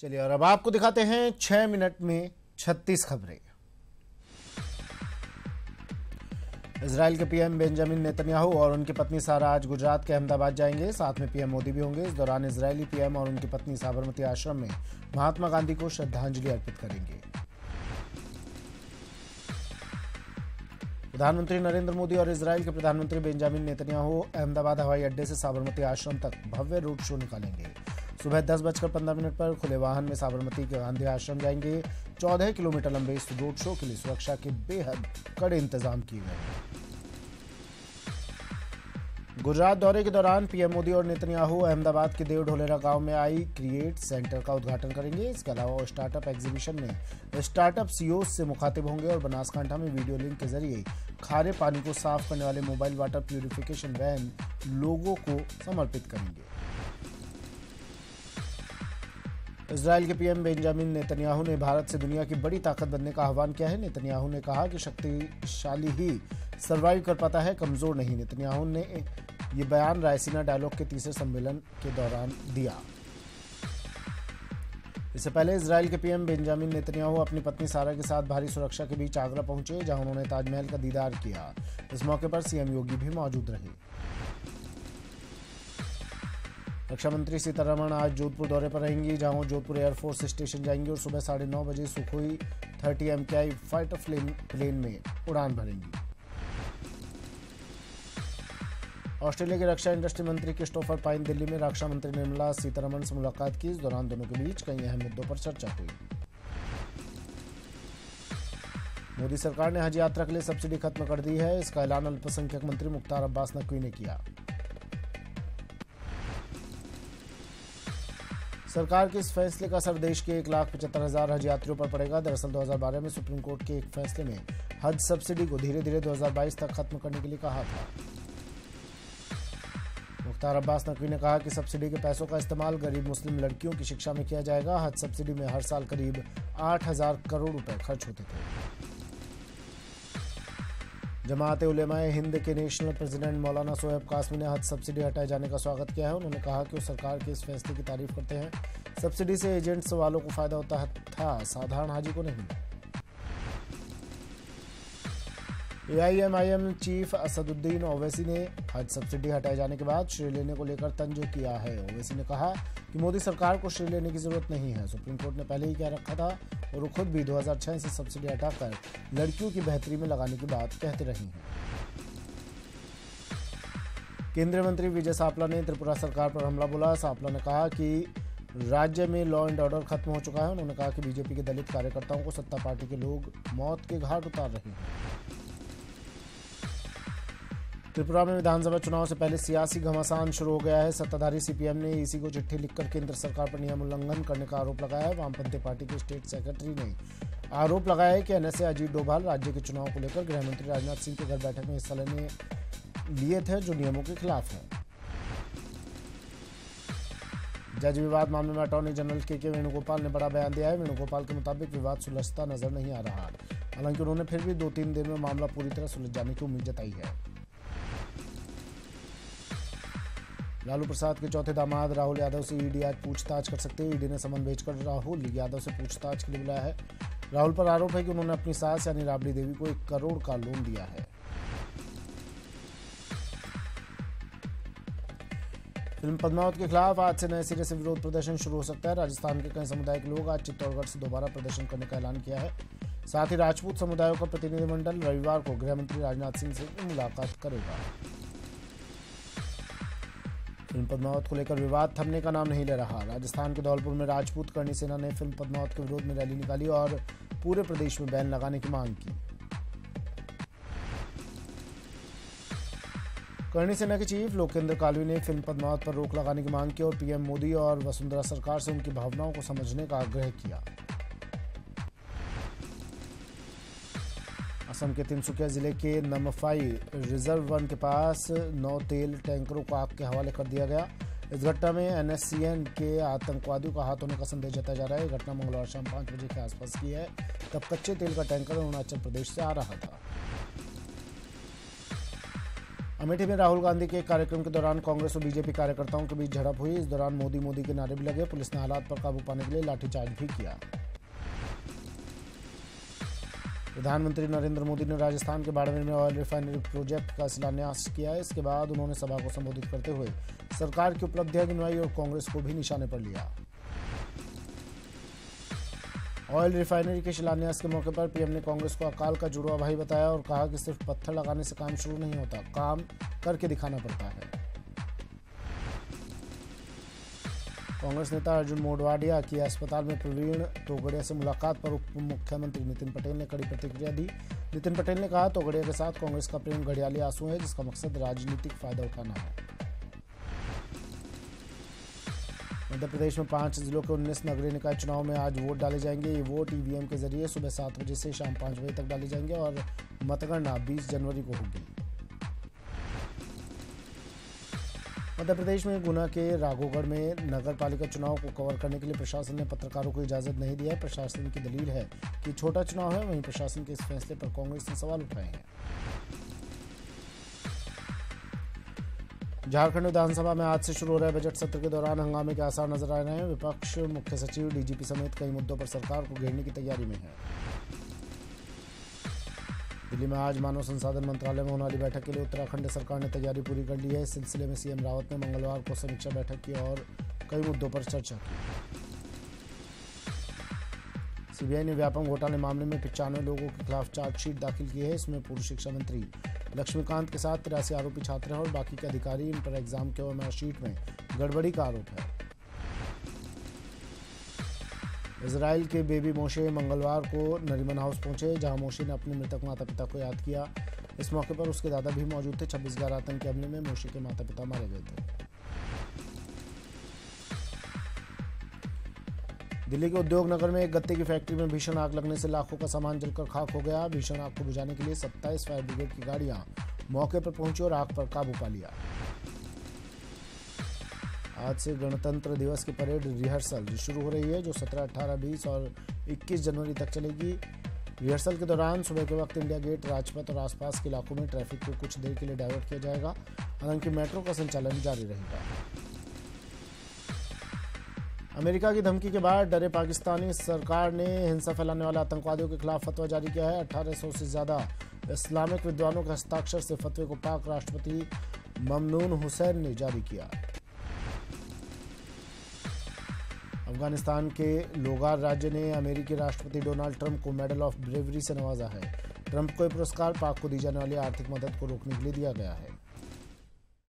चलिए और अब आपको दिखाते हैं 6 मिनट में 36 खबरें। इजराइल के पीएम बेंजामिन नेतन्याहू और उनकी पत्नी सारा आज गुजरात के अहमदाबाद जाएंगे। साथ में पीएम मोदी भी होंगे। इस दौरान इजरायली पीएम और उनकी पत्नी साबरमती आश्रम में महात्मा गांधी को श्रद्धांजलि अर्पित करेंगे। प्रधानमंत्री नरेंद्र मोदी और इजराइल के प्रधानमंत्री बेंजामिन नेतन्याहू अहमदाबाद हवाई अड्डे से साबरमती आश्रम तक भव्य रोड शो निकालेंगे। सुबह 10:15 पर खुले वाहन में साबरमती के गांधी आश्रम जाएंगे। 14 किलोमीटर लंबे इस रोड शो के लिए सुरक्षा के बेहद कड़े इंतजाम किए गए हैं। गुजरात दौरे के दौरान पीएम मोदी और नेतन्याहू अहमदाबाद के देव ढोलेरा गांव में आई क्रिएट सेंटर का उद्घाटन करेंगे। इसके अलावा वो स्टार्टअप एग्जीबिशन में स्टार्टअप सीईओ से मुखातिब होंगे और बनासकांठा में वीडियो लिंक के जरिए खारे पानी को साफ करने वाले मोबाइल वाटर प्यूरिफिकेशन वैन लोगों को समर्पित करेंगे। इजराइल के पीएम बेंजामिन नेतन्याहू ने भारत से दुनिया की बड़ी ताकत बनने का आह्वान किया है। नेतन्याहू ने कहा कि शक्तिशाली ही सर्वाइव कर पाता है, कमजोर नहीं। नेतन्याहू ने ये बयान रायसीना डायलॉग के तीसरे सम्मेलन के दौरान दिया। इससे पहले इजराइल के पीएम बेंजामिन नेतन्याहू अपनी पत्नी सारा के साथ भारी सुरक्षा के बीच आगरा पहुंचे, जहां उन्होंने ताजमहल का दीदार किया। इस मौके पर सीएम योगी भी मौजूद रहे। रक्षा मंत्री सीतारमण आज जोधपुर दौरे पर रहेंगी, जहां वो जोधपुर एयरफोर्स स्टेशन जाएंगी और सुबह 9:30 बजे सुखोई 30 MKI फाइटर प्लेन में उड़ान भरेंगी। ऑस्ट्रेलिया के रक्षा इंडस्ट्री मंत्री क्रिस्टोफर पाइन दिल्ली में रक्षा मंत्री निर्मला सीतारमण से मुलाकात की। इस दौरान दोनों के बीच कई अहम मुद्दों पर चर्चा हुई। मोदी सरकार ने हज यात्रा के लिए सब्सिडी खत्म कर दी है। इसका ऐलान अल्पसंख्यक मंत्री मुख्तार अब्बास नकवी ने किया। सरकार के इस फैसले का असर देश के 1,75,000 हज यात्रियों पर पड़ेगा। दरअसल 2012 में सुप्रीम कोर्ट के एक फैसले में हज सब्सिडी को धीरे धीरे 2022 तक खत्म करने के लिए कहा था। मुख्तार अब्बास नकवी ने कहा कि सब्सिडी के पैसों का इस्तेमाल गरीब मुस्लिम लड़कियों की शिक्षा में किया जाएगा। हज सब्सिडी में हर साल करीब 8,000 करोड़ रुपए खर्च होते थे। जमात उलेमाए हिंद के नेशनल प्रेसिडेंट मौलाना सोहेब कासमी ने हज सब्सिडी हटाए जाने का स्वागत किया है। उन्होंने कहा कि वो सरकार के इस फैसले की तारीफ करते हैं। सब्सिडी से एजेंट्स वालों को फायदा होता था, साधारण हाजी को नहीं। AIMIM चीफ असदुद्दीन ओवैसी ने हज सब्सिडी हटाए जाने के बाद श्रेय लेने को लेकर तंज किया है। ओवैसी ने कहा कि मोदी सरकार को श्रेय लेने की जरूरत नहीं है। सुप्रीम कोर्ट ने पहले ही कह रखा था और वो खुद भी 2006 से सब्सिडी हटाकर लड़कियों की बेहतरी में लगाने की बात कहते रही हैं। केंद्रीय मंत्री विजय सापला ने त्रिपुरा सरकार पर हमला बोला। सापला ने कहा कि राज्य में लॉ एंड ऑर्डर खत्म हो चुका है। उन्होंने कहा कि बीजेपी के दलित कार्यकर्ताओं को सत्ता पार्टी के लोग मौत के घाट उतार रहे हैं। त्रिपुरा में विधानसभा चुनाव से पहले सियासी घमासान शुरू हो गया है। सत्ताधारी सीपीएम ने ईसी को चिट्ठी लिखकर केंद्र सरकार पर नियम उल्लंघन करने का आरोप लगाया है। वामपंथी पार्टी के स्टेट सेक्रेटरी ने आरोप लगाया है कि एनएसए अजीत डोभाल राज्य के चुनाव को लेकर गृहमंत्री राजनाथ सिंह के घर बैठक में हिस्सा लिए थे, जो नियमों के खिलाफ है। जज विवाद मामले में अटॉर्नी जनरल के वेणुगोपाल ने बड़ा बयान दिया है। वेणुगोपाल के मुताबिक विवाद सुलझता नजर नहीं आ रहा। हालांकि उन्होंने फिर भी 2-3 दिन में मामला पूरी तरह सुलझ जाने की उम्मीद जताई है। लालू प्रसाद के चौथे दामाद राहुल यादव से ईडी आज पूछताछ कर सकते हैं। ईडी ने समन भेजकर राहुल यादव से पूछताछ के लिए बुलाया है। राहुल पर आरोप है कि उन्होंने अपनी सास यानी राबड़ी देवी को 1 करोड़ का लोन दिया है। फिल्म पद्मावत के खिलाफ आज से नए सिरे से विरोध प्रदर्शन शुरू हो सकता है। राजस्थान के कई समुदाय के लोग आज चित्तौड़गढ़ से दोबारा प्रदर्शन करने का ऐलान किया है। साथ ही राजपूत समुदायों का प्रतिनिधिमंडल रविवार को गृहमंत्री राजनाथ सिंह से मुलाकात करेगा। फिल्म पद्मावत को लेकर विवाद थमने का नाम नहीं ले रहा। राजस्थान के धौलपुर में राजपूत करणी सेना ने फिल्म पद्मावत के विरोध में रैली निकाली और पूरे प्रदेश में बैन लगाने की मांग की। करणी सेना के चीफ लोकेंद्र कालवी ने फिल्म पद्मावत पर रोक लगाने की मांग की और पीएम मोदी और वसुंधरा सरकार से उनकी भावनाओं को समझने का आग्रह किया। असम के तिनसुकिया जिले के नमफाई रिजर्व वन के पास 9 तेल टैंकरों को आग के हवाले कर दिया गया। इस घटना में NSCN के आतंकवादियों का हाथ होने का संदेह जताया जा रहा है। घटना मंगलवार शाम 5 बजे के आसपास की है। तब कच्चे तेल का टैंकर अरुणाचल प्रदेश से आ रहा था। अमेठी में राहुल गांधी के एक कार्यक्रम के दौरान कांग्रेस और बीजेपी कार्यकर्ताओं के बीच झड़प हुई। इस दौरान मोदी मोदी के नारे भी लगे। पुलिस ने हालात पर काबू पाने के लिए लाठीचार्ज भी किया। प्रधानमंत्री नरेंद्र मोदी ने राजस्थान के बाड़मेर में ऑयल रिफाइनरी प्रोजेक्ट का शिलान्यास किया। इसके बाद उन्होंने सभा को संबोधित करते हुए सरकार की उपलब्धियां गिनवाई और कांग्रेस को भी निशाने पर लिया। ऑयल रिफाइनरी के शिलान्यास के मौके पर पीएम ने कांग्रेस को अकाल का जुड़वा भाई बताया और कहा कि सिर्फ पत्थर लगाने से काम शुरू नहीं होता, काम करके दिखाना पड़ता है। कांग्रेस नेता अर्जुन मोढवाडिया की अस्पताल में प्रवीण तोगड़िया से मुलाकात पर उप मुख्यमंत्री नितिन पटेल ने कड़ी प्रतिक्रिया दी। नितिन पटेल ने कहा, तोगड़िया के साथ कांग्रेस का प्रेम घड़ियाली आंसू है, जिसका मकसद राजनीतिक फायदा उठाना है। मध्य प्रदेश में 5 जिलों के 19 नगरीय निकाय चुनाव में आज वोट डाले जाएंगे। ये वोट ईवीएम के जरिए सुबह 7 बजे से शाम 5 बजे तक डाले जाएंगे और मतगणना 20 जनवरी को होगी। मध्य प्रदेश में गुना के राघोगढ़ में नगर पालिका चुनाव को कवर करने के लिए प्रशासन ने पत्रकारों को इजाजत नहीं दी है। प्रशासन की दलील है कि छोटा चुनाव है। वहीं प्रशासन के इस फैसले पर कांग्रेस ने सवाल उठाए हैं। झारखंड विधानसभा में आज से शुरू हो रहे बजट सत्र के दौरान हंगामे के आसार नजर आ रहे हैं। विपक्ष मुख्य सचिव, डीजीपी समेत कई मुद्दों पर सरकार को घेरने की तैयारी में है। दिल्ली में आज मानव संसाधन मंत्रालय में होने वाली बैठक के लिए उत्तराखंड सरकार ने तैयारी पूरी कर ली है। इस सिलसिले में सीएम रावत ने मंगलवार को समीक्षा बैठक की और कई मुद्दों पर चर्चा की। सीबीआई ने व्यापम घोटाले मामले में 95 लोगों के खिलाफ चार्जशीट दाखिल की है। इसमें पूर्व शिक्षा मंत्री लक्ष्मीकांत के साथ 83 आरोपी छात्र हैं और बाकी के अधिकारी। इन पर एग्जाम के मार्कशीट में गड़बड़ी का आरोप है। इजराइल के बेबी मोशे मंगलवार को नरीमन हाउस पहुंचे, जहां मोशे ने अपने मृतक माता पिता को याद किया। इस मौके पर उसके दादा भी मौजूद थे। 26/11 आतंकी हमले में मोशे के माता पिता मारे गए थे। दिल्ली के उद्योग नगर में एक गत्ते की फैक्ट्री में भीषण आग लगने से लाखों का सामान जलकर खाक हो गया। भीषण आग को बुझाने के लिए 27 फायर ब्रिगेड की गाड़ियां मौके पर पहुंची और आग पर काबू पा लिया। आज से गणतंत्र दिवस की परेड रिहर्सल शुरू हो रही है, जो 17, 18, 20 और 21 जनवरी तक चलेगी। रिहर्सल के दौरान सुबह के वक्त इंडिया गेट, राजपथ और आसपास के इलाकों में ट्रैफिक को कुछ देर के लिए डायवर्ट किया जाएगा। हालांकि मेट्रो का संचालन जारी रहेगा। अमेरिका की धमकी के बाद डरे पाकिस्तानी सरकार ने हिंसा फैलाने वाले आतंकवादियों के खिलाफ फतवा जारी किया है। 1800 से ज्यादा इस्लामिक विद्वानों के हस्ताक्षर से फतवे को पाक राष्ट्रपति ममनून हुसैन ने जारी किया। अफगानिस्तान के लोगार राज्य ने अमेरिकी राष्ट्रपति डोनाल्ड ट्रंप को मेडल ऑफ ब्रेवरी से नवाजा है। ट्रंप को यह पुरस्कार पाक को दी जाने वाली आर्थिक मदद को रोकने के लिए दिया गया है।